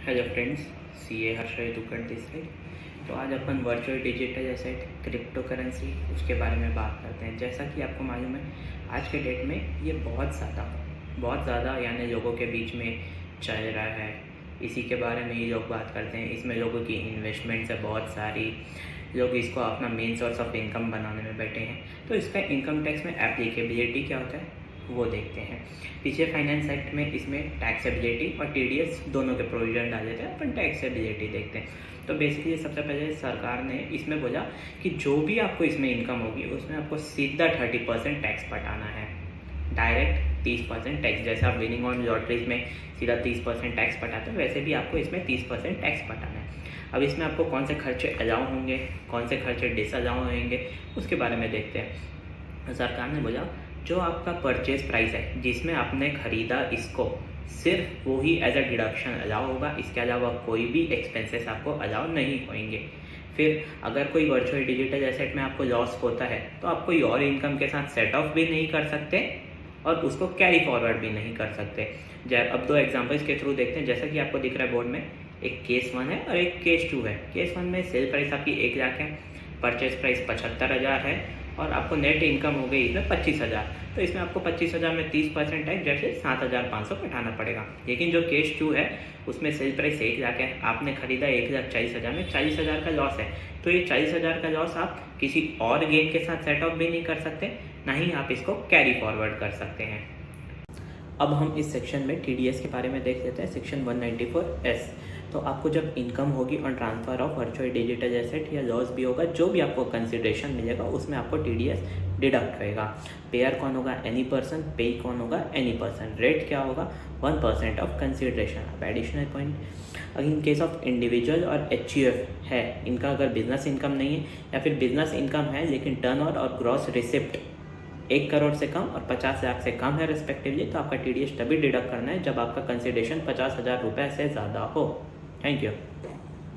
Hello friends, CA Harshay Dukad this side. तो आज अपन virtual digital asset crypto currency उसके बारे में बात करते हैं। जैसा कि आपको मालूम है, आज के डेट में ये बहुत ज़्यादा यानी लोगों के बीच में चल रहा है। इसी के बारे में ही लोग बात करते हैं। इसमें लोगों की इन्वेस्टमेंट्स है बहुत सारी, लोग इसको अपना मेन सोर्स ऑफ इनकम बनाने में बैठे हैं। तो इसका इनकम टैक्स में एप्लीकेबिलिटी क्या होता है वो देखते हैं। पीछे फाइनेंस एक्ट में इसमें टैक्सेबिलिटी और टीडीएस दोनों के प्रोविजन डाले थे। अपन टैक्सेबिलिटी देखते हैं। तो बेसिकली सबसे पहले सरकार ने इसमें बोला कि जो भी आपको इसमें इनकम होगी उसमें आपको सीधा 30% टैक्स पटाना है। डायरेक्ट 30% टैक्स, जैसे आप विनिंग ऑन लॉटरीज में सीधा 30% टैक्स पटाते हैं, वैसे भी आपको इसमें 30% टैक्स पटाना है। अब इसमें आपको कौन से खर्चे अलाउ होंगे, कौन से खर्चे डिसअलाउ होंगे, उसके बारे में देखते हैं। सरकार ने बोला जो आपका परचेज प्राइस है जिसमें आपने ख़रीदा इसको, सिर्फ वो ही एज अ डिडक्शन अलाउ होगा। इसके अलावा कोई भी एक्सपेंसेस आपको अलाउ नहीं होंगे। फिर अगर कोई वर्चुअल डिजिटल एसेट में आपको लॉस होता है तो आप कोई और इनकम के साथ सेट ऑफ भी नहीं कर सकते और उसको कैरी फॉरवर्ड भी नहीं कर सकते। अब दो एग्जांपल्स के थ्रू देखते हैं। जैसा कि आपको दिख रहा है बोर्ड में, एक केस 1 है और एक केस 2 है। केस 1 में सेल प्राइस आपकी 1 लाख है, परचेज प्राइस 75,000 है और आपको नेट इनकम हो गई इसमें 25,000। तो इसमें आपको 25,000 में 30% है, जैसे 7,500 पटाना पड़ेगा। लेकिन जो केस 2 है उसमें सेल प्राइस 1 लाख है, आपने खरीदा 1,40,000 में, 40,000 का लॉस है। तो ये 40,000 का लॉस आप किसी और गेन के साथ सेट ऑफ भी नहीं कर सकते, ना ही आप इसको कैरी फॉरवर्ड कर सकते हैं। अब हम इस सेक्शन में टीडीएस के बारे में देख लेते हैं, सेक्शन 194S। तो आपको जब इनकम होगी on transfer of virtual digital asset या लॉस भी होगा, जो भी आपको कंसिडरेशन मिलेगा उसमें आपको टीडीएस डिडक्ट होगा। पेयर कौन होगा? Any person. पे कौन होगा? Any person. रेट क्या होगा? 1% ऑफ कंसिडरेशन। अब एडिशनल पॉइंट, अगर इन केस ऑफ इंडिविजुअल और एचयूएफ है, इनका अगर बिजनेस इनकम नहीं है या फिर बिजनेस इनकम है लेकिन टर्नओवर और ग्रॉस रिसिप्ट 1 करोड़ से कम और 50 लाख से कम है रिस्पेक्टिवली, तो आपका टीडीएस तभी डिडक्ट करना है जब आपका कंसिडरेशन 50,000 रुपये से ज़्यादा हो। Thank you.